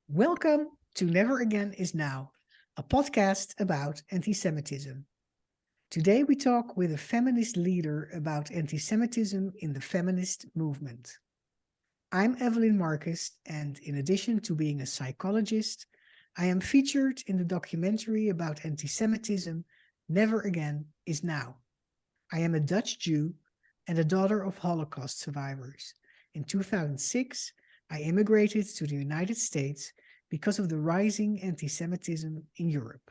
Welcome to Never Again is Now, a podcast about anti-Semitism. Today we talk with a feminist leader about anti-Semitism in the feminist movement. I'm Evelyn Marcus, and in addition to being a psychologist, I am featured in the documentary about anti-Semitism, Never Again is Now. I am a Dutch Jew and a daughter of Holocaust survivors. In 2006, I immigrated to the United States because of the rising anti-Semitism in Europe.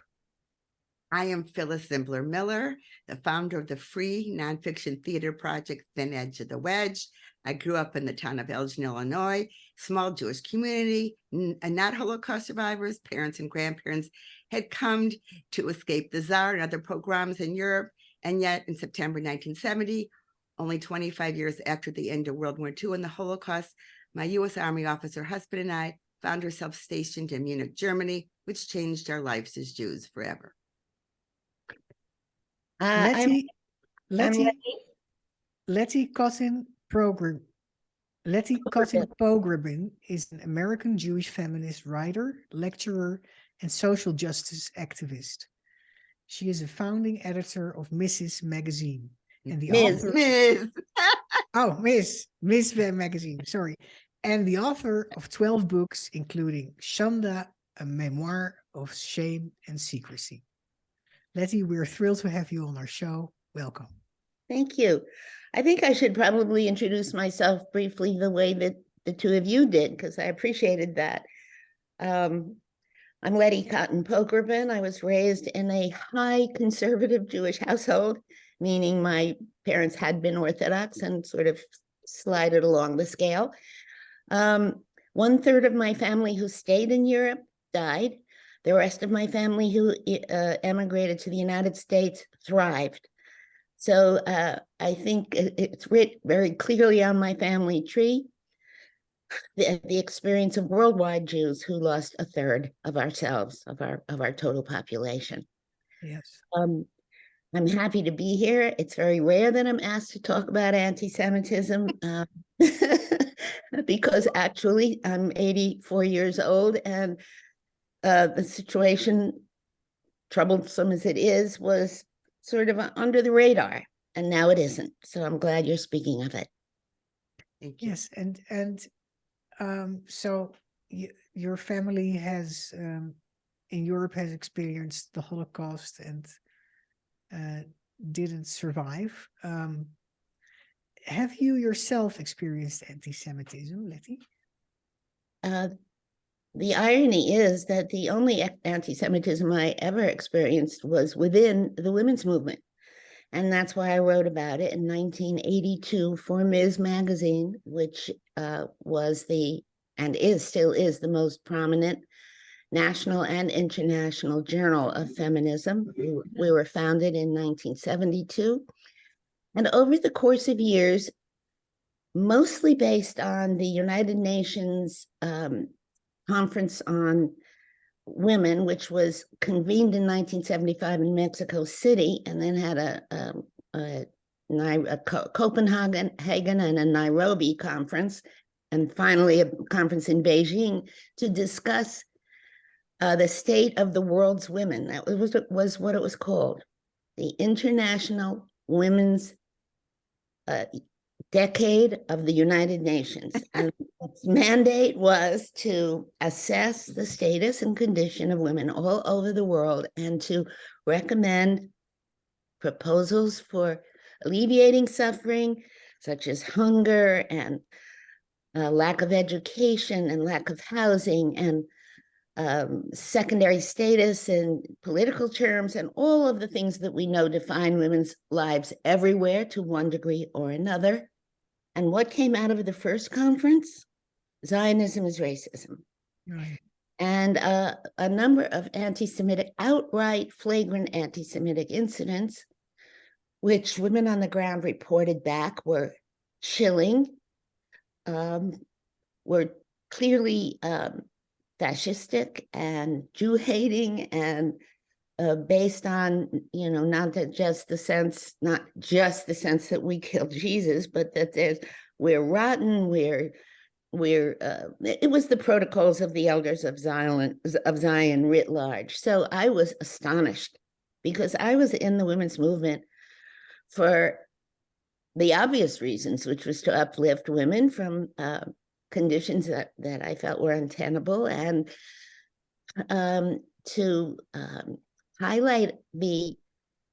I am Phyllis Zimbler-Miller, the founder of the free nonfiction theater project Thin Edge of the Wedge. I grew up in the town of Elgin, Illinois, small Jewish community, and not Holocaust survivors. Parents and grandparents had come to escape the Tsar and other pogroms in Europe. And yet in September 1970, only 25 years after the end of World War II and the Holocaust, my U.S. Army officer husband and I found ourselves stationed in Munich, Germany, which changed our lives as Jews forever. Letty Cottin Pogrebin is an American Jewish feminist writer, lecturer, and social justice activist. She is a founding editor of Mrs. Magazine and the author. Miss Magazine. Sorry. And the author of 12 books, including Shanda, a memoir of shame and secrecy. Letty, we're thrilled to have you on our show. Welcome. Thank you. I think I should probably introduce myself briefly the way that the two of you did, because I appreciated that. I'm Letty Cottin Pogrebin. I was raised in a high conservative Jewish household, meaning my parents had been Orthodox and sort of slided along the scale. 1/3 of my family who stayed in Europe died. The rest of my family who emigrated to the United States thrived. So I think it's written very clearly on my family tree, the experience of worldwide Jews who lost 1/3 of ourselves, of our total population. Yes. I'm happy to be here. It's very rare that I'm asked to talk about anti-Semitism because actually I'm 84 years old and the situation, troublesome as it is, was sort of under the radar, and now it isn't. So I'm glad you're speaking of it. Thank you. Yes, and so your family has in Europe has experienced the Holocaust and didn't survive. Have you yourself experienced anti-Semitism, Letty? The irony is that the only anti-Semitism I ever experienced was within the women's movement. And that's why I wrote about it in 1982 for Ms. Magazine, which was still is the most prominent national and international journal of feminism. We were founded in 1972. And over the course of years, mostly based on the United Nations Conference on Women, which was convened in 1975 in Mexico City, and then had a Copenhagen and a Nairobi conference, and finally a conference in Beijing to discuss the state of the world's women. That was what it was called, the International Women's Decade of the United Nations. And its mandate was to assess the status and condition of women all over the world and to recommend proposals for alleviating suffering, such as hunger and lack of education and lack of housing and secondary status in political terms, and all of the things that we know define women's lives everywhere to one degree or another. And what came out of the first conference? Zionism is racism. Right. And a number of anti-Semitic, outright flagrant anti-Semitic incidents, which women on the ground reported back were chilling, were clearly fascistic and Jew-hating and based on, not just the sense that we killed Jesus, but that we're rotten, we're it was the protocols of the elders of Zion writ large. So I was astonished because I was in the women's movement for the obvious reasons, which was to uplift women from conditions that I felt were untenable, and to highlight the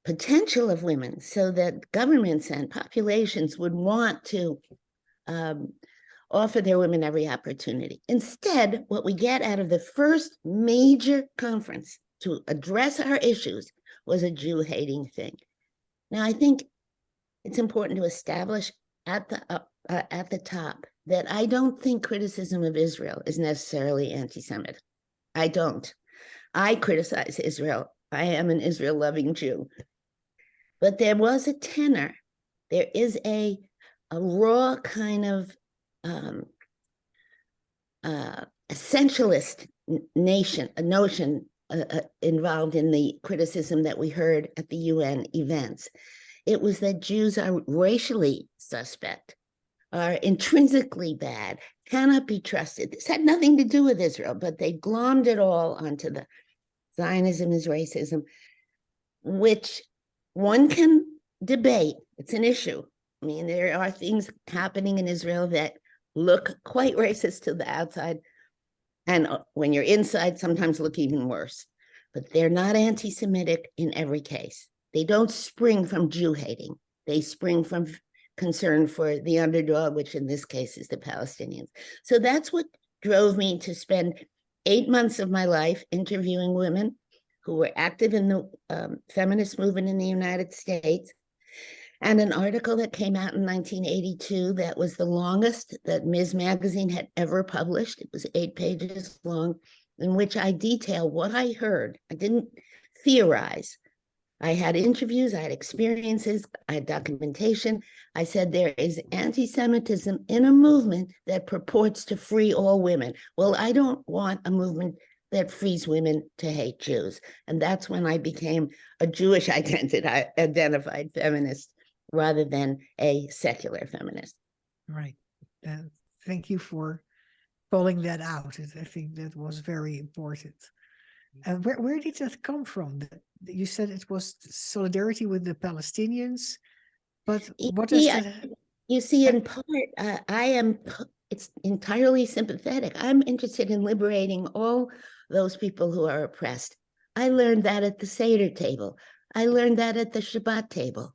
potential of women so that governments and populations would want to offer their women every opportunity. Instead, what we get out of the first major conference to address our issues was a Jew-hating thing. Now, I think it's important to establish at the top that I don't think criticism of Israel is necessarily anti-Semitic. I don't. I criticize Israel. I am an Israel-loving Jew. But there was a tenor. There is a raw kind of essentialist notion involved in the criticism that we heard at the UN events. It was that Jews are racially suspect, are intrinsically bad, cannot be trusted. This had nothing to do with Israel, but they glommed it all onto the Zionism is racism, which one can debate. It's an issue. I mean, there are things happening in Israel that look quite racist to the outside, and when you're inside, sometimes look even worse. But they're not anti-Semitic in every case. They don't spring from Jew hating. They spring from concern for the underdog, which in this case is the Palestinians. So that's what drove me to spend 8 months of my life interviewing women who were active in the feminist movement in the United States. And an article that came out in 1982 that was the longest that Ms. Magazine had ever published. It was 8 pages long, in which I detail what I heard. I didn't theorize. I had interviews, I had experiences, I had documentation. I said there is anti-Semitism in a movement that purports to free all women. Well, I don't want a movement that frees women to hate Jews. And that's when I became a Jewish identified feminist rather than a secular feminist. Right. Thank you for calling that out. I think that was very important. Where did that come from? You said it was solidarity with the Palestinians, but what does that? You see, in part, it's entirely sympathetic. I'm interested in liberating all those people who are oppressed. I learned that at the Seder table. I learned that at the Shabbat table.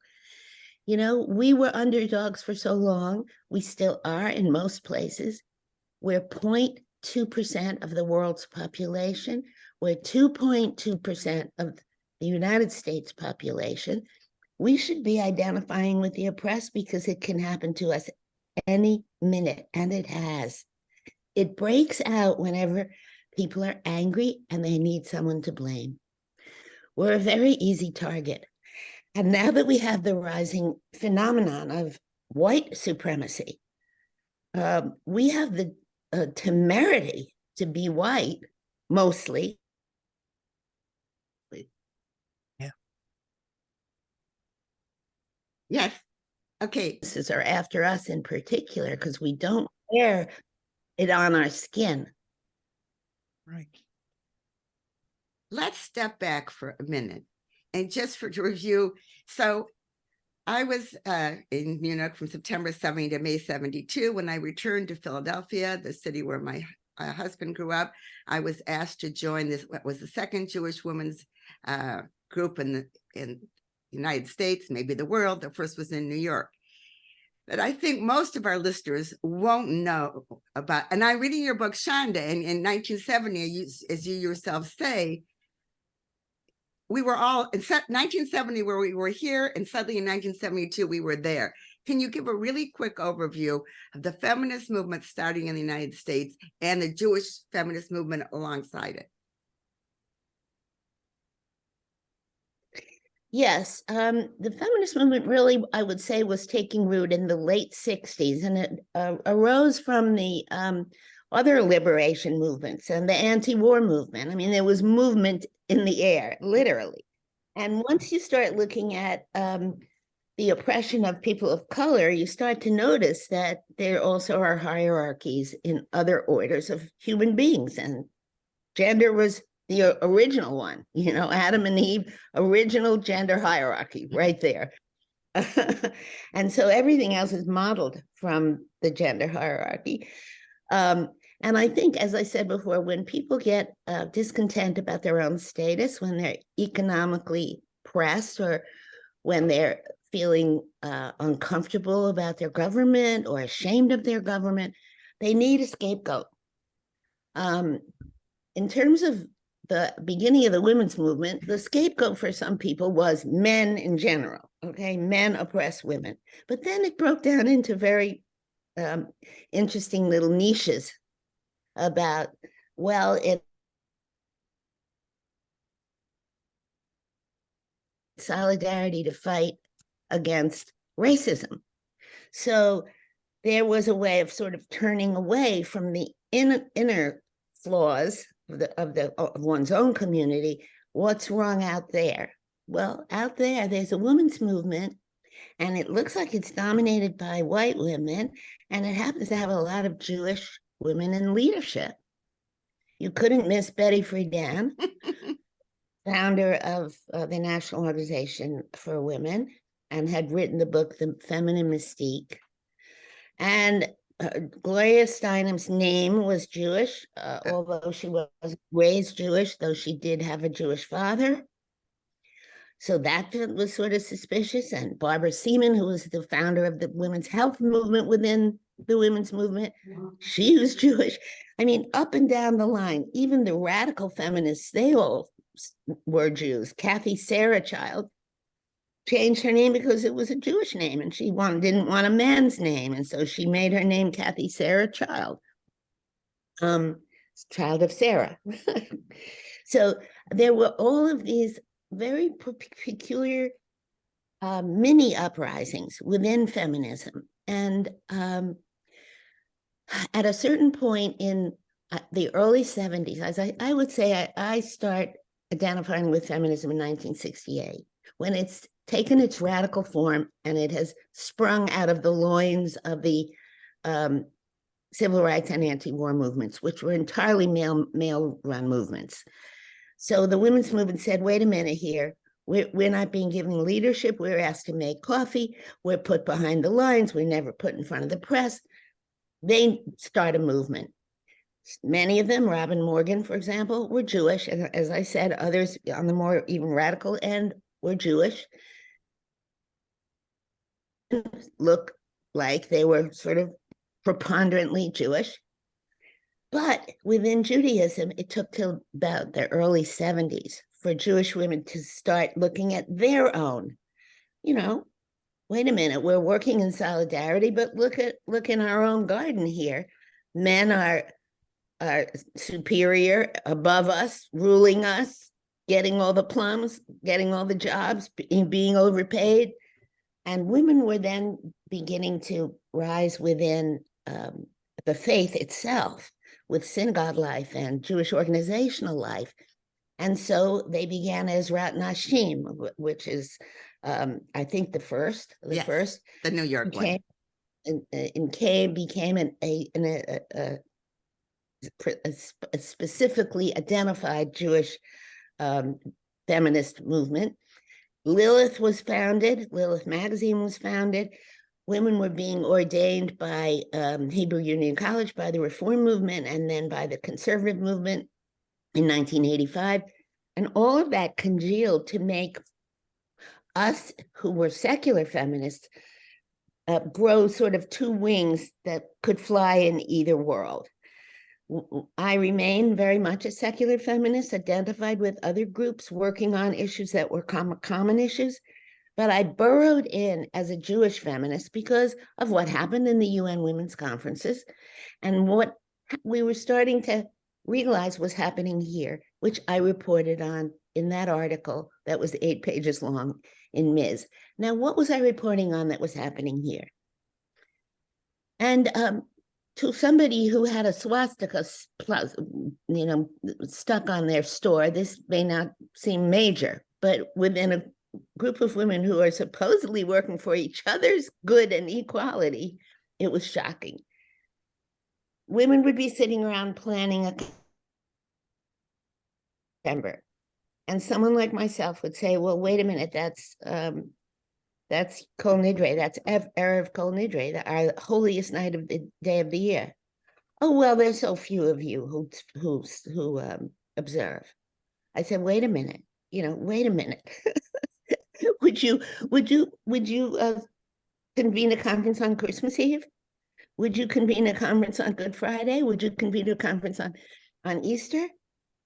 You know, we were underdogs for so long. We still are in most places. We're 0.2% of the world's population. We're 2.2% of the United States population. We should be identifying with the oppressed because it can happen to us any minute, and it has. It breaks out whenever people are angry and they need someone to blame. We're a very easy target. And now that we have the rising phenomenon of white supremacy, we have the temerity to be white, mostly. Yeah. Yes. Okay. This are after us in particular because we don't wear it on our skin. Right. Let's step back for a minute and just to review. So I was in Munich from September 70 to May 72. When I returned to Philadelphia, the city where my husband grew up, I was asked to join what was the second Jewish women's group in the United States, maybe the world. The first was in New York. But I think most of our listeners won't know about, and I'm reading your book, Shonda, and in 1970, as you yourself say, we were all in 1970 where we were here, and suddenly in 1972 we were there. Can you give a really quick overview of the feminist movement starting in the United States and the Jewish feminist movement alongside it? Yes, the feminist movement really, I would say, was taking root in the late 60s, and it arose from the other liberation movements and the anti-war movement. I mean, there was movement in the air, literally. And once you start looking at the oppression of people of color, you start to notice that there also are hierarchies in other orders of human beings. And gender was the original one, Adam and Eve, original gender hierarchy right there. And so everything else is modeled from the gender hierarchy. And I think, as I said before, when people get discontent about their own status, when they're economically pressed, or when they're feeling uncomfortable about their government or ashamed of their government, they need a scapegoat. In terms of the beginning of the women's movement, the scapegoat for some people was men in general. Okay, men oppress women. But then it broke down into very interesting little niches about, well, it solidarity to fight against racism. So there was a way of sort of turning away from the inner flaws of one's own community. What's wrong out there? Well, out there's a women's movement, and it looks like it's dominated by white women, and it happens to have a lot of Jewish women in leadership. You couldn't miss Betty Friedan, founder of the National Organization for Women, and had written the book, The Feminine Mystique. And Gloria Steinem's name was Jewish, although she was raised Jewish, though she did have a Jewish father. So that was sort of suspicious. And Barbara Seaman, who was the founder of the women's health movement within the women's movement, she was Jewish. I mean, up and down the line, even the radical feminists, they all were Jews. Kathy Sarah Child changed her name because it was a Jewish name, and she didn't want a man's name, and so she made her name Kathy Sarah Child, child of Sarah. So there were all of these very peculiar mini uprisings within feminism. And at a certain point in the early 70s, as I would say, I start identifying with feminism in 1968, when it's taken its radical form and it has sprung out of the loins of the civil rights and anti-war movements, which were entirely male-run movements. So the women's movement said, wait a minute here, we're not being given leadership, we're asked to make coffee, we're put behind the lines, we're never put in front of the press. They start a movement. Many of them, Robin Morgan, for example, were Jewish. And as I said, others on the more even radical end were Jewish. Look like they were sort of preponderantly Jewish. But within Judaism, it took till about the early 70s for Jewish women to start looking at their own, wait a minute, we're working in solidarity, but look in our own garden here. Men are superior, above us, ruling us, getting all the plums, getting all the jobs, being overpaid. And women were then beginning to rise within the faith itself, with synagogue life and Jewish organizational life. And so they began Ezrat Nashim, which is, I think, the first. The New York one. Became a specifically identified Jewish feminist movement. Lilith was founded, Lilith magazine was founded. Women were being ordained by Hebrew Union College, by the Reform movement, and then by the conservative movement in 1985. And all of that congealed to make us, who were secular feminists, grow sort of two wings that could fly in either world. I remain very much a secular feminist, identified with other groups working on issues that were common issues. But I burrowed in as a Jewish feminist because of what happened in the UN Women's Conferences and what we were starting to realize was happening here, which I reported on in that article that was 8 pages long in Ms. Now, what was I reporting on that was happening here? And to somebody who had a swastika, stuck on their store, this may not seem major, but within group of women who are supposedly working for each other's good and equality, it was shocking. Women would be sitting around planning a September, and someone like myself would say, well, wait a minute, that's Kol Nidre, that's Erev Kol Nidre, our holiest night of the day of the year. Oh, well, there's so few of you who observe. I said, wait a minute, wait a minute. would you convene a conference on Christmas Eve? Would you convene a conference on Good Friday? Would you convene a conference on Easter?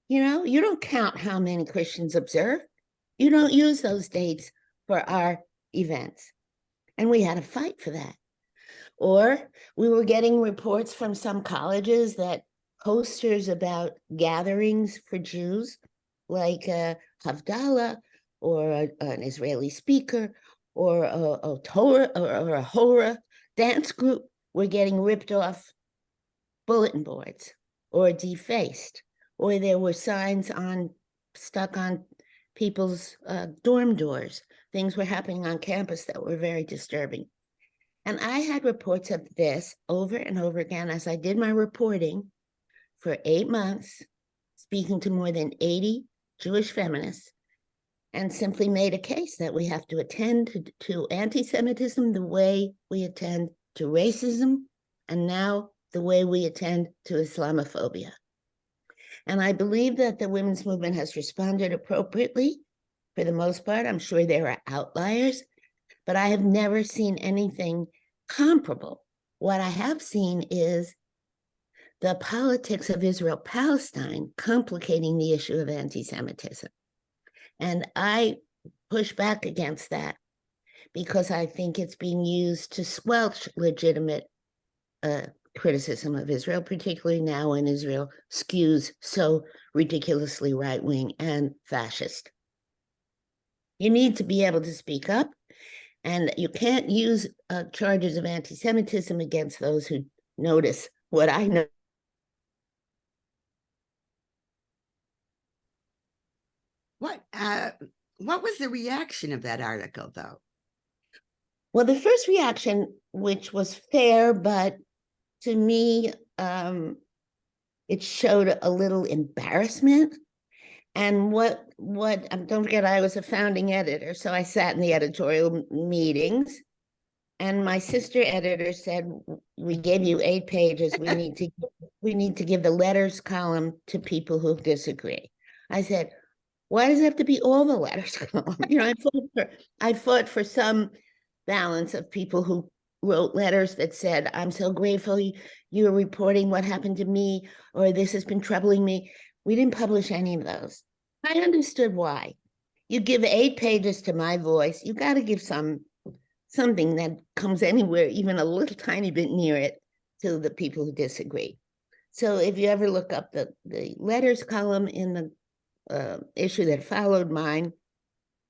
You don't count how many Christians observe. You don't use those dates for our events. And we had a fight for that. Or we were getting reports from some colleges that posters about gatherings for Jews, like Havdalah, or an Israeli speaker, or a Torah or a Hora dance group, were getting ripped off bulletin boards or defaced, or there were signs stuck on people's dorm doors. Things were happening on campus that were very disturbing. And I had reports of this over and over again as I did my reporting for 8 months, speaking to more than 80 Jewish feminists, and simply made a case that we have to attend to anti-Semitism the way we attend to racism, and now the way we attend to Islamophobia. And I believe that the women's movement has responded appropriately for the most part. I'm sure there are outliers, but I have never seen anything comparable. What I have seen is the politics of Israel-Palestine complicating the issue of anti-Semitism. And I push back against that because I think it's being used to squelch legitimate criticism of Israel, particularly now when Israel skews so ridiculously right-wing and fascist. You need to be able to speak up, and you can't use charges of anti-Semitism against those who notice what I know. What was the reaction of that article, though? Well, the first reaction, which was fair, but to me, it showed a little embarrassment. And don't forget, I was a founding editor, so I sat in the editorial meetings, and my sister editor said, we gave you 8 pages. We need to give the letters column to people who disagree. I said, why does it have to be all the letters column? I fought for some balance of people who wrote letters that said, I'm so grateful you're reporting what happened to me, or this has been troubling me. We didn't publish any of those. I understood why. You give 8 pages to my voice, you got to give something that comes anywhere, even a little tiny bit near it, to the people who disagree. So if you ever look up the letters column in the issue that followed mine,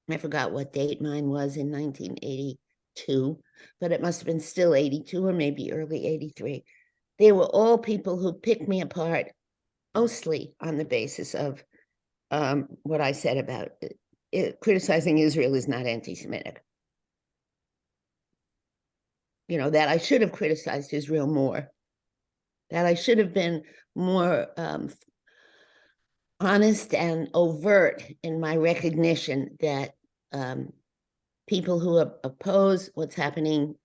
I forgot what date mine was in 1982, but it must have been still 82 or maybe early 83. They were all people who picked me apart, mostly on the basis of what I said about criticizing Israel is not anti-Semitic. That I should have criticized Israel more, that I should have been more honest and overt in my recognition that people who oppose what's happening,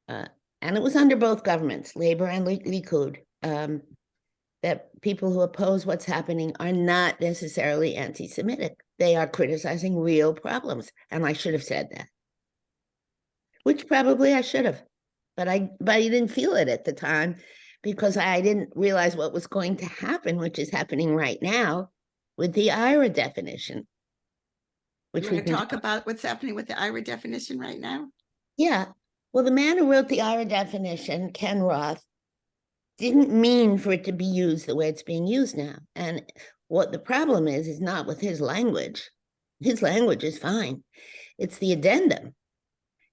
and it was under both governments, Labor and Likud, that people who oppose what's happening are not necessarily anti-Semitic. They are criticizing real problems, and I should have said that, which probably I should have, but I didn't feel it at the time because I didn't realize what was going to happen, which is happening right now with the IRA definition. Which we talk about what's happening with the IRA definition right now? Yeah. Well, the man who wrote the IRA definition, Ken Roth, didn't mean for it to be used the way it's being used now. And what the problem is not with his language. His language is fine. It's the addendum.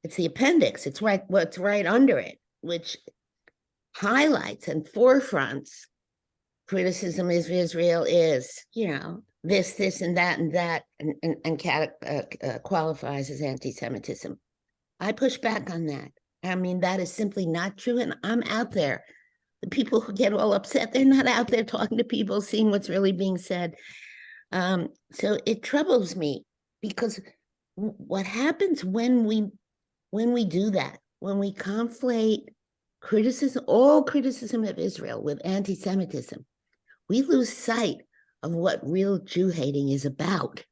It's the appendix. It's what's right under it, which highlights and forefronts criticism of Israel is, this, and that, and qualifies as anti-Semitism. I push back on that. I mean, that is simply not true. And I'm out there. The people who get all upset, they're not out there talking to people, seeing what's really being said. So it troubles me, because what happens when we do that, when we conflate all criticism of Israel with anti-Semitism, we lose sight of what real Jew hating is about.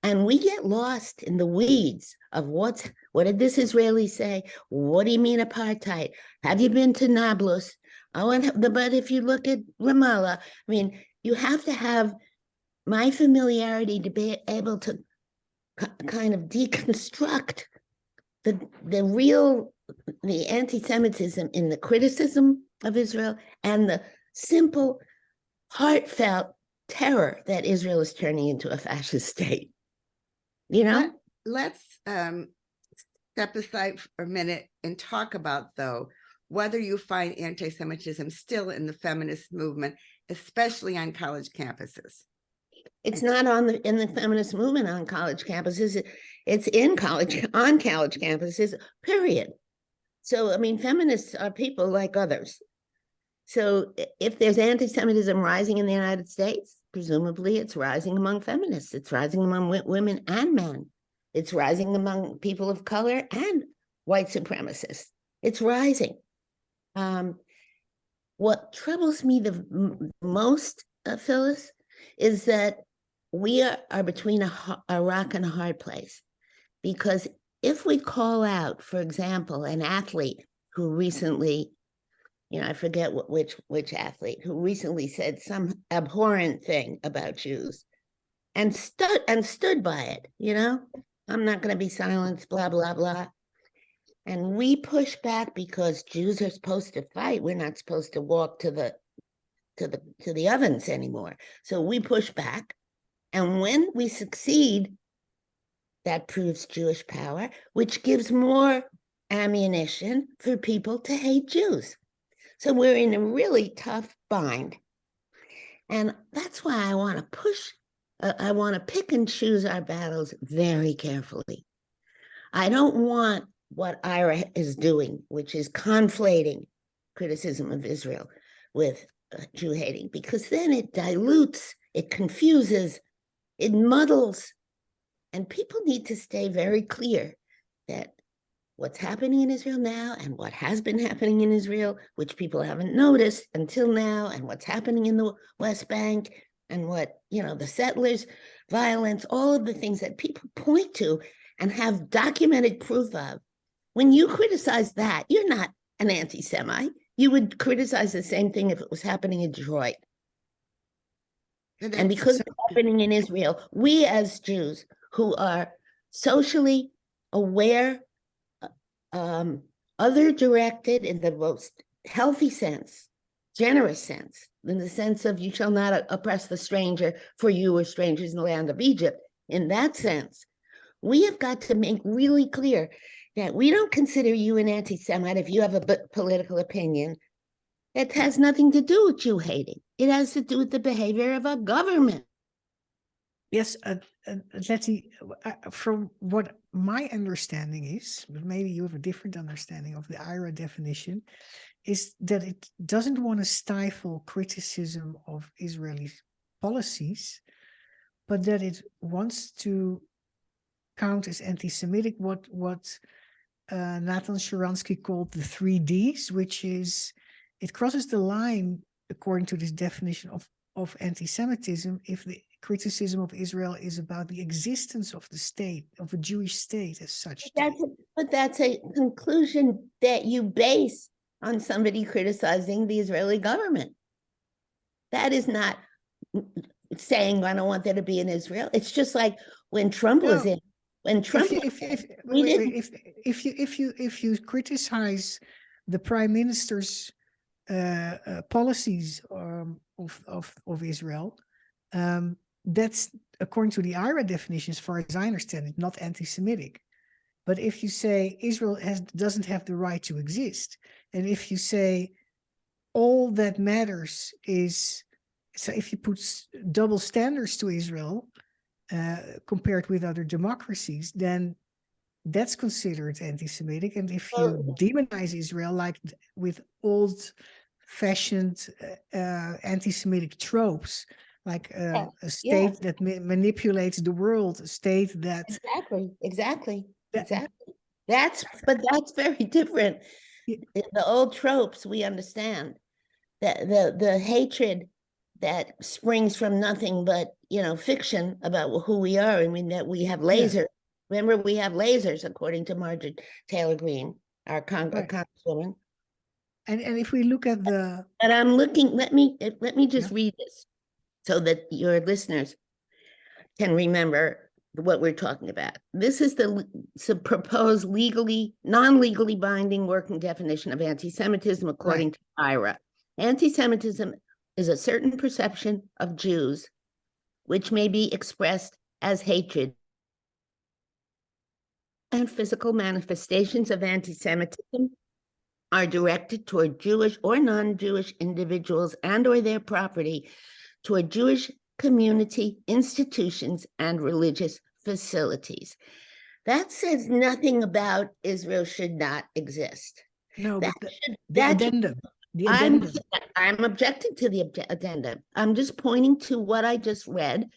And we get lost in the weeds of what did this Israeli say? What do you mean apartheid? Have you been to Nablus? But if you look at Ramallah, I mean, you have to have my familiarity to be able to kind of deconstruct the anti-Semitism in the criticism of Israel and the simple, heartfelt terror that Israel is turning into a fascist state. You know? Let's step aside for a minute and talk about, though, whether you find anti-Semitism still in the feminist movement, especially on college campuses. It's not in the feminist movement on college campuses. It's on college campuses, period. So, I mean, feminists are people like others. So if there's anti-Semitism rising in the United States, presumably it's rising among feminists. It's rising among women and men. It's rising among people of color and white supremacists. It's rising. What troubles me the most, Phyllis, is that we are between a rock and a hard place. Because if we call out, for example, an athlete who recently, I forget which athlete, who recently said some abhorrent thing about Jews and stood by it, I'm not going to be silenced, blah, blah, blah. And we push back because Jews are supposed to fight. We're not supposed to walk to the ovens anymore. So we push back. And when we succeed, that proves Jewish power, which gives more ammunition for people to hate Jews. So we're in a really tough bind. And that's why I want to I want to pick and choose our battles very carefully. I don't want what Ira is doing, which is conflating criticism of Israel with Jew hating, because then it dilutes, it confuses, it muddles. And people need to stay very clear that what's happening in Israel now and what has been happening in Israel, which people haven't noticed until now, and what's happening in the West Bank and what, the settlers' violence, all of the things that people point to and have documented proof of. When you criticize that, you're not an anti-Semite. You would criticize the same thing if it was happening in Detroit. And because it's happening in Israel, we as Jews who are socially aware, other-directed in the most healthy sense, generous sense, in the sense of you shall not oppress the stranger, for you were strangers in the land of Egypt. In that sense, we have got to make really clear that we don't consider you an anti-Semite if you have a political opinion. It has nothing to do with Jew hating. It has to do with the behavior of our government. Yes, Letty, from what my understanding is, but maybe you have a different understanding of the IRA definition, is that it doesn't want to stifle criticism of Israeli policies, but that it wants to count as anti-Semitic what Nathan Sharansky called the 3Ds, which is it crosses the line, according to this definition of anti-Semitism, if the criticism of Israel is about the existence of the state, of a Jewish state as such. But that's a conclusion that you base on somebody criticizing the Israeli government. That is not saying I don't want there to be in Israel. It's just like when Trump was in. When Trump, if you criticize the prime minister's policies of Israel, that's, according to the IRA definition, as far as I understand it, not anti-Semitic. But if you say Israel doesn't have the right to exist, and if you say all that matters is so if you put double standards to Israel compared with other democracies, then that's considered anti-Semitic. And if you demonize Israel, like with old-fashioned anti-Semitic tropes, like a state that manipulates the world, a state that exactly. That's very different. The old tropes we understand, that the hatred that springs from nothing but fiction about who we are. I mean, that we have lasers. Remember, we have lasers, according to Margaret Taylor Greene, our congresswoman. And if we look at the, but I'm looking. Let me just read this so that your listeners can remember what we're talking about. This is the proposed non-legally binding working definition of anti-Semitism according to IRA. Anti-Semitism is a certain perception of Jews which may be expressed as hatred and physical manifestations of anti-Semitism are directed toward Jewish or non-Jewish individuals and or their property, toward Jewish community, institutions, and religious facilities. That says nothing about Israel should not exist. No, but the addendum. The addendum. I'm objecting to the addendum. I'm just pointing to what I just read,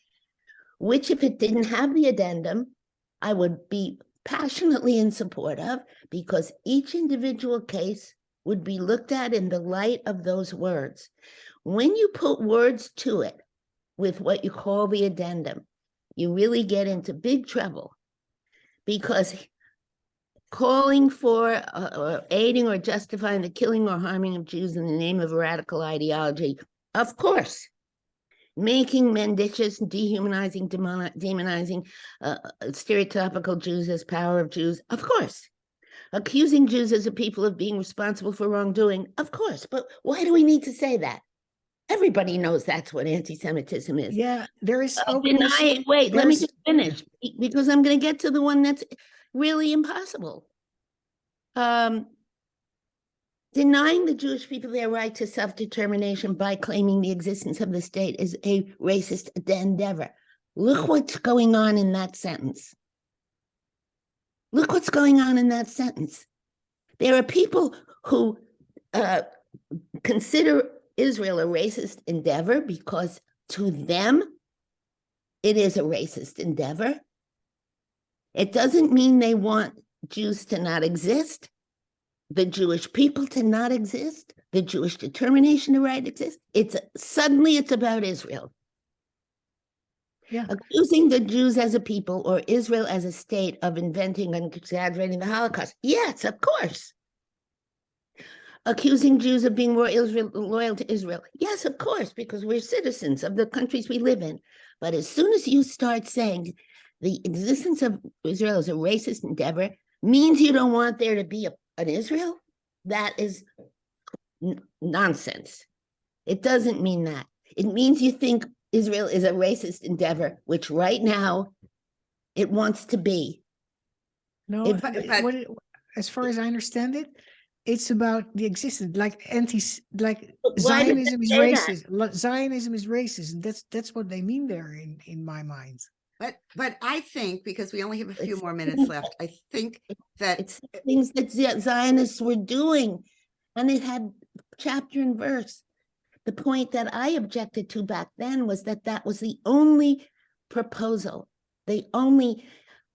which if it didn't have the addendum, I would be passionately in support of, because each individual case would be looked at in the light of those words. When you put words to it with what you call the addendum, you really get into big trouble, because calling for or aiding or justifying the killing or harming of Jews in the name of a radical ideology, of course, making mendacious, dehumanizing, demonizing stereotypical Jews as power of Jews, of course. Accusing Jews as a people of being responsible for wrongdoing, of course. But why do we need to say that? Everybody knows that's what anti-Semitism is. Yeah, there is. Wait, let me just finish, because I'm going to get to the one that's really impossible. Denying the Jewish people their right to self-determination by claiming the existence of the state is a racist endeavor. Look what's going on in that sentence. Look what's going on in that sentence. There are people who consider Israel a racist endeavor because to them, it is a racist endeavor. It doesn't mean they want Jews to not exist, the Jewish people to not exist, the Jewish determination to right exist. Suddenly it's about Israel. Yeah. Accusing the Jews as a people or Israel as a state of inventing and exaggerating the Holocaust. Yes, of course. Accusing Jews of being more loyal to Israel. Yes, of course, because we're citizens of the countries we live in. But as soon as you start saying the existence of Israel is a racist endeavor, means you don't want there to be an Israel, that is nonsense. It doesn't mean that. It means you think Israel is a racist endeavor, which right now it wants to be. No, as far as I understand it, it's about the existence, like Zionism is racist. Zionism is racist, and that's what they mean there in my mind. But I think, because we only have a few more minutes left, I think that it's things that Zionists were doing, and it had chapter and verse. The point that I objected to back then was that was the only proposal, the only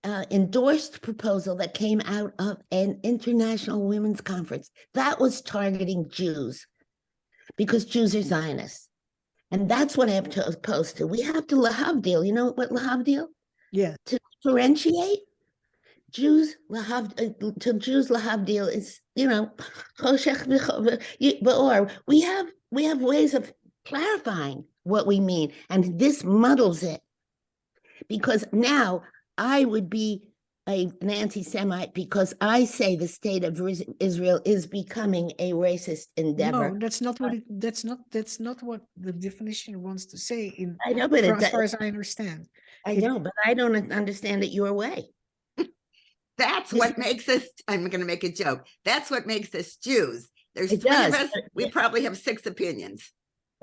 endorsed proposal that came out of an international women's conference. That was targeting Jews, because Jews are Zionists. And that's what I have to oppose to. We have to lahavdil. You know what lahavdil? Yeah. To differentiate Jews, to Jews lahavdil is, we have ways of clarifying what we mean, and this muddles it. Because now I would be an anti-Semite because I say the state of Israel is becoming a racist endeavor. No, that's not what that's not what the definition wants to say. I know, but as far as I understand. I know, but I don't understand it your way. That's what makes us, I'm going to make a joke. That's what makes us Jews. There's 3 of us. We probably have 6 opinions.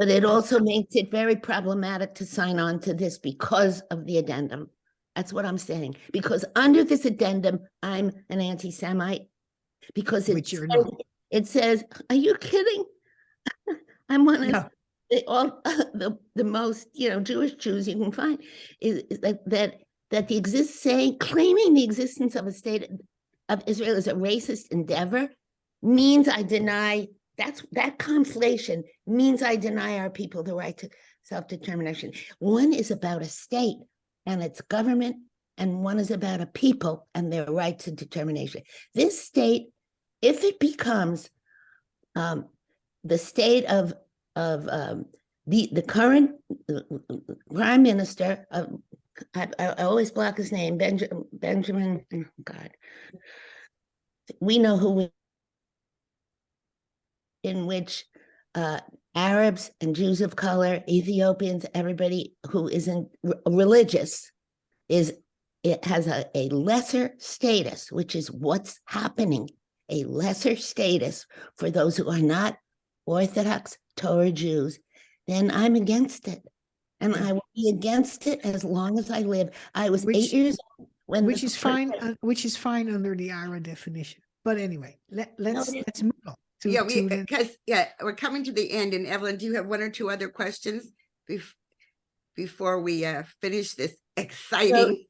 But it also makes it very problematic to sign on to this because of the addendum. That's what I'm saying. Because under this addendum, I'm an anti-Semite. Because Which you're not. it says, are you kidding? I'm one of No. the most, Jewish Jews you can find, is that claiming the existence of a state of Israel is a racist endeavor means I deny. That conflation means I deny our people the right to self-determination. One is about a state and its government, and one is about a people and their right to determination. This state, if it becomes the state of the current prime minister of, I always block his name, Benjamin. God, we know who. In which Arabs and Jews of color, Ethiopians, everybody who isn't religious it has a lesser status, which is what's happening. A lesser status for those who are not Orthodox Torah Jews, then I'm against it. And I will be against it as long as I live. I was 8 years old when which is fine under the IRA definition. But anyway, let's move on. We're coming to the end. And Evelyn, do you have one or two other questions before we finish this exciting?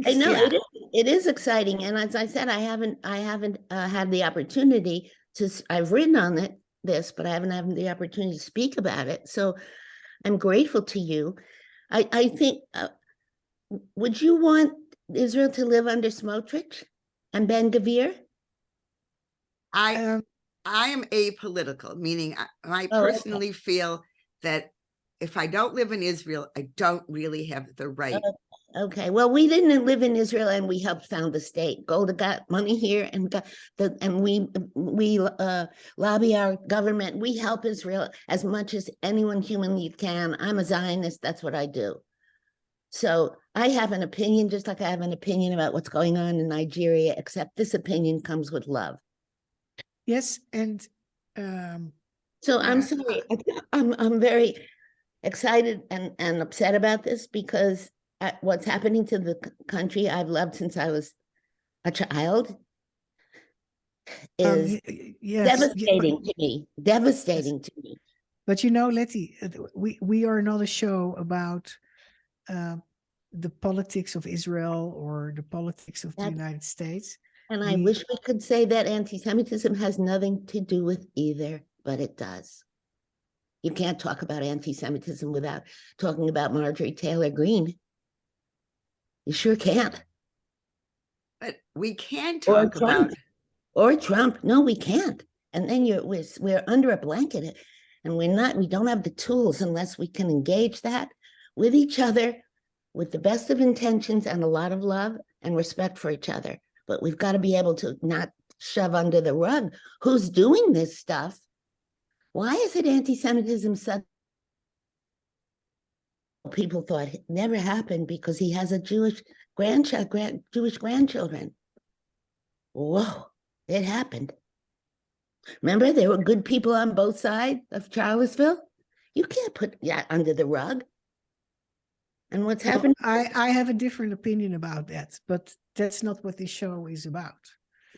I know it is exciting, and as I said, I haven't had the opportunity to. I've written on this, but I haven't had the opportunity to speak about it. So I'm grateful to you. I think. Would you want Israel to live under Smotrich and Ben Gvir? I am apolitical, meaning I personally feel that if I don't live in Israel, I don't really have the right. Okay. Well, we didn't live in Israel, and we helped found the state. Golda got money here, and we lobby our government. We help Israel as much as anyone humanly can. I'm a Zionist. That's what I do. So I have an opinion, just like I have an opinion about what's going on in Nigeria, except this opinion comes with love. Yes, and so I'm sorry. I'm very excited and upset about this because what's happening to the country I've loved since I was a child is devastating to me. Devastating to me. But Letty, we are not a show about the politics of Israel or the politics of the United States. And I wish we could say that anti-Semitism has nothing to do with either, but it does. You can't talk about anti-Semitism without talking about Marjorie Taylor Greene. You sure can't. But we can talk about Trump. No, we can't. And then we're under a blanket, and we don't have the tools unless we can engage that with each other with the best of intentions and a lot of love and respect for each other. But we've got to be able to not shove under the rug who's doing this stuff. Why is it anti-Semitism such? People thought it never happened because he has a Jewish grandchildren. Whoa, it happened. Remember, there were good people on both sides of Charlottesville. You can't put that under the rug. And what's happening? I have a different opinion about that, but that's not what this show is about.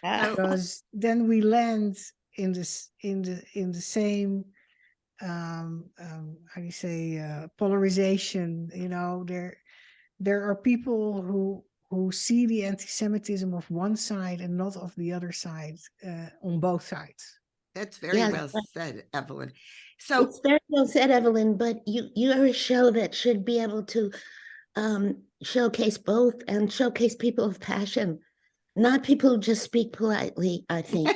Because then we land in the same how do you say polarization. There are people who see the anti-Semitism of one side and not of the other side on both sides. That's very well said, Evelyn. So it's very well said, Evelyn, but you are a show that should be able to showcase both and showcase people of passion, not people who just speak politely, I think.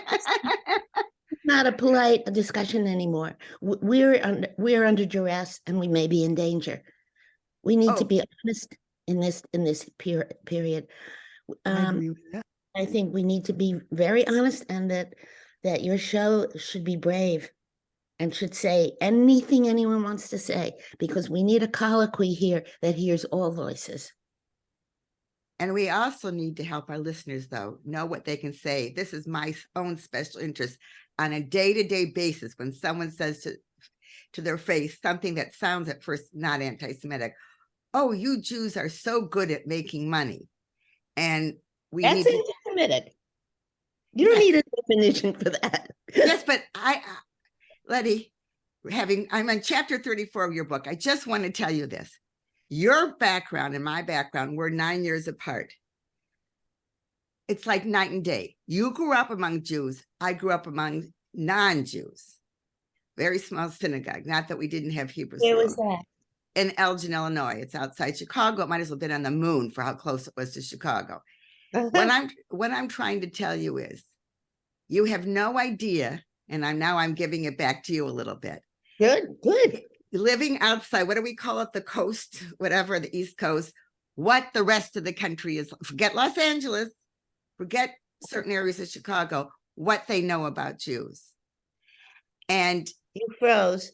Not a polite discussion anymore. We're under duress, and we may be in danger. We need to be honest in this period. I agree with that. I think we need to be very honest, and that your show should be brave and should say anything anyone wants to say, because we need a colloquy here that hears all voices. And we also need to help our listeners, though, know what they can say. This is my own special interest on a day-to-day basis. When someone says to their face something that sounds at first not anti-Semitic. Oh, you Jews are so good at making money. And we That's need to, anti-Semitic. You don't need a definition for that. yes, but Letty, I'm on chapter 34 of your book. I just want to tell you this. Your background and my background, we're 9 years apart. It's like night and day. You grew up among Jews. I grew up among non-Jews. Very small synagogue. Not that we didn't have Hebrew. Where was that? In Elgin, Illinois. It's outside Chicago. It might as well have been on the moon for how close it was to Chicago. What I'm trying to tell you is, you have no idea, and I'm giving it back to you a little bit. Good. Living outside, what do we call it? The coast, whatever, the East Coast, what the rest of the country is. Forget Los Angeles, forget certain areas of Chicago, what they know about Jews. And you froze.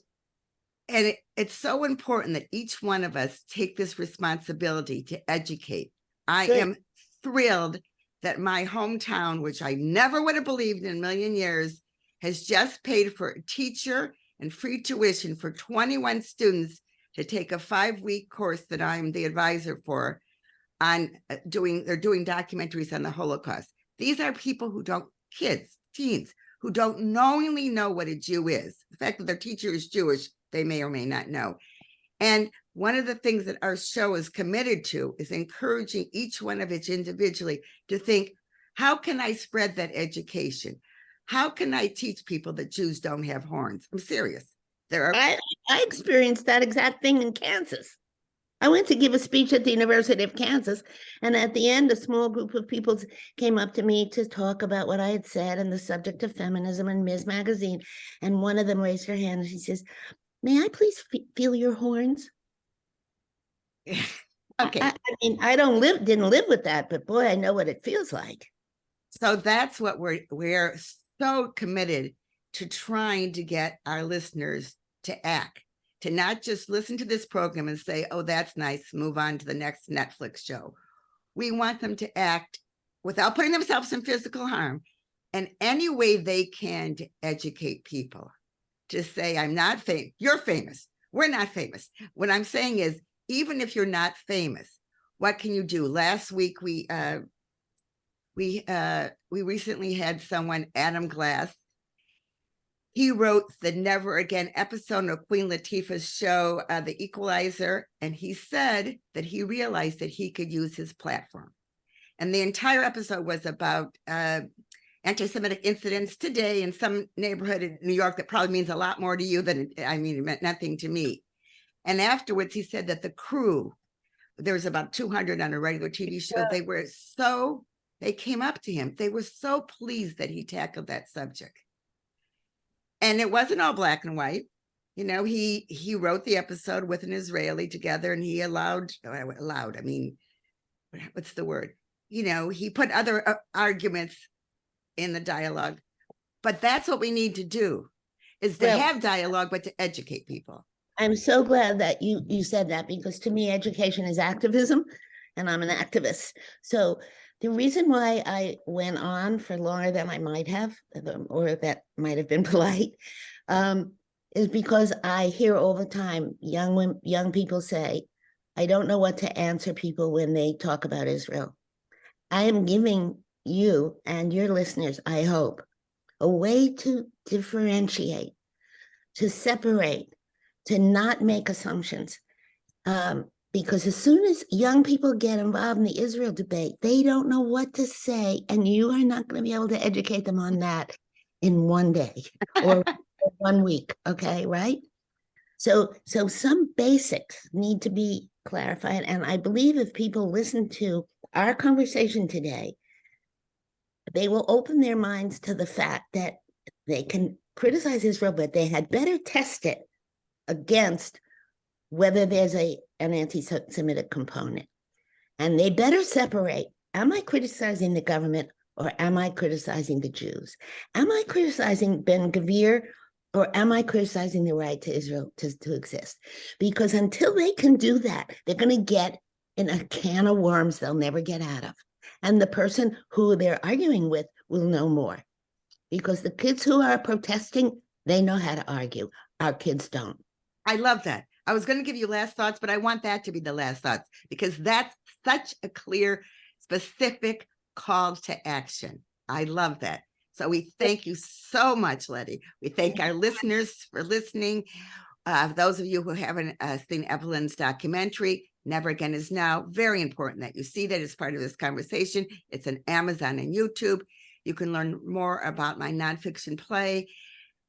And it's so important that each one of us take this responsibility to educate. I am thrilled that my hometown, which I never would have believed in a million years, has just paid for a teacher and free tuition for 21 students to take a 5-week course that I'm the advisor for on they're doing documentaries on the Holocaust. These are people who don't, teens, who don't knowingly know what a Jew is. The fact that their teacher is Jewish, they may or may not know. And one of the things that our show is committed to is encouraging each one of us individually to think, how can I spread that education? How can I teach people that Jews don't have horns? I'm serious. I experienced that exact thing in Kansas. I went to give a speech at the University of Kansas, and at the end, a small group of people came up to me to talk about what I had said and the subject of feminism and Ms. Magazine. And one of them raised her hand and she says, "May I please feel your horns?" Okay. I mean, didn't live with that, but boy, I know what it feels like. So that's what we're so committed to, trying to get our listeners to act, to not just listen to this program and say, oh, that's nice, move on to the next Netflix show. We want them to act without putting themselves in physical harm, and any way they can to educate people, to say, I'm not famous, you're famous, we're not famous. What I'm saying is, even if you're not famous, what can you do? Last week, we recently had someone, Adam Glass. He wrote the Never Again episode of Queen Latifah's show, The Equalizer, and he said that he realized that he could use his platform. And the entire episode was about anti-Semitic incidents today in some neighborhood in New York that probably means a lot more to you than, it meant nothing to me. And afterwards, he said that the crew, there was about 200 on a regular TV show, they came up to him. They were so pleased that he tackled that subject. And it wasn't all black and white. You know, he wrote the episode with an Israeli together, and he what's the word? You know, he put other arguments in the dialogue. But that's what we need to do, is to have dialogue, but to educate people. I'm so glad that you said that, because to me, education is activism, and I'm an activist. So the reason why I went on for longer than I might have, or that might have been polite, is because I hear all the time young people say, I don't know what to answer people when they talk about Israel. I am giving you and your listeners, I hope, a way to differentiate, to separate, to not make assumptions. Because as soon as young people get involved in the Israel debate, they don't know what to say, and you are not going to be able to educate them on that in one day or 1 week, okay, right? So some basics need to be clarified, and I believe if people listen to our conversation today, they will open their minds to the fact that they can criticize Israel, but they had better test it against whether there's an anti-Semitic component. And they better separate, am I criticizing the government or am I criticizing the Jews? Am I criticizing Ben-Gvir or am I criticizing the right to Israel to exist? Because until they can do that, they're going to get in a can of worms they'll never get out of. And the person who they're arguing with will know more. Because the kids who are protesting, they know how to argue. Our kids don't. I love that. I was going to give you last thoughts, but I want that to be the last thoughts because that's such a clear, specific call to action. I love that. So we thank you so much, Letty. We thank our listeners for listening. Those of you who haven't seen Evelyn's documentary, Never Again Is Now, very important that you see that as part of this conversation. It's on Amazon and YouTube. You can learn more about my nonfiction play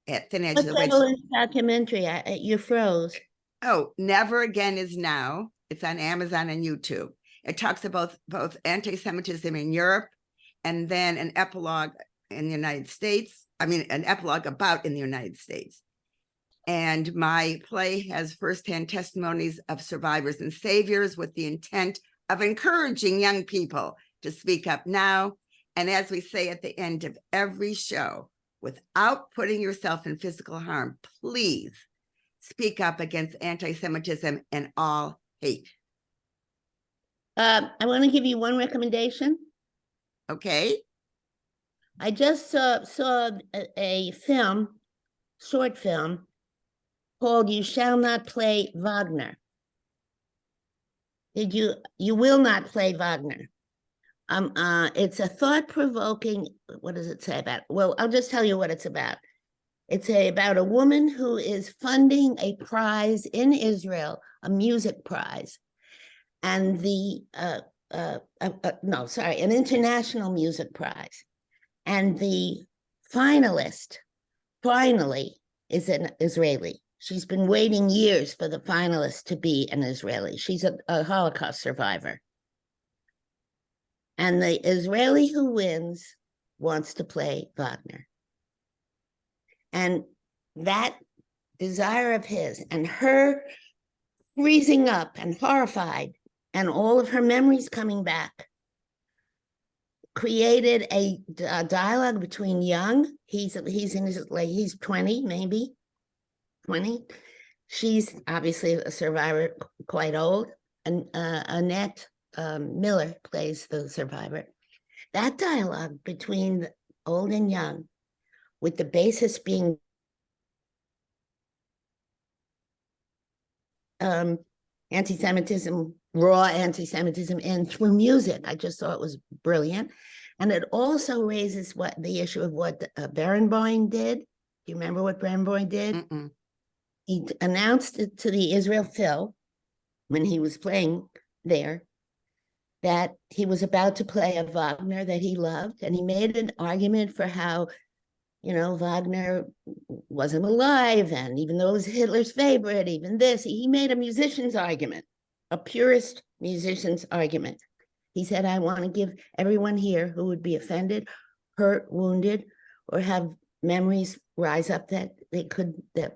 at Thin Edge of the Wedge. What's documentary? You froze. Oh, Never Again Is Now. It's on Amazon and YouTube. It talks about both anti-Semitism in Europe and then an epilogue in the United States. I mean, an epilogue about in the United States. And my play has firsthand testimonies of survivors and saviors with the intent of encouraging young people to speak up now. And as we say at the end of every show, without putting yourself in physical harm, please speak up against anti-Semitism and all hate. I want to give you one recommendation. Okay. I just saw a film, short film, called You Shall Not Play Wagner. You will not play Wagner. It's a thought-provoking, what does it say about? Well, I'll just tell you what it's about. It's about a woman who is funding a prize in Israel, a music prize. And an international music prize. And the finalist finally is an Israeli. She's been waiting years for the finalist to be an Israeli. She's a Holocaust survivor. And the Israeli who wins wants to play Wagner. And that desire of his and her freezing up and horrified and all of her memories coming back created a dialogue between young, he's in his, like, he's 20, maybe 20. She's obviously a survivor, quite old. And Annette Miller plays the survivor. That dialogue between the old and young, with the basis being anti-Semitism, raw anti-Semitism, and through music, I just thought it was brilliant. And it also raises the issue of what Barenboim did. Do you remember what Barenboim did? Mm-mm. He announced it to the Israel Phil when he was playing there that he was about to play a Wagner that he loved, and he made an argument for how, you know, Wagner wasn't alive, and even though it was Hitler's favorite, even this, he made a musician's argument, a purist musician's argument. He said, I want to give everyone here who would be offended, hurt, wounded, or have memories rise up that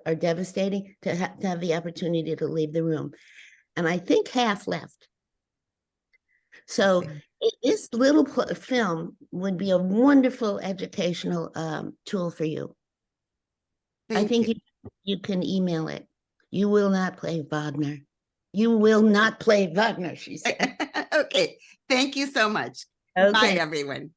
are devastating, to have the opportunity to leave the room. And I think half left. So this little film would be a wonderful educational tool for you. I think you can email it. You will not play Wagner. You will not play Wagner, she said. Okay. Thank you so much. Okay. Bye, everyone.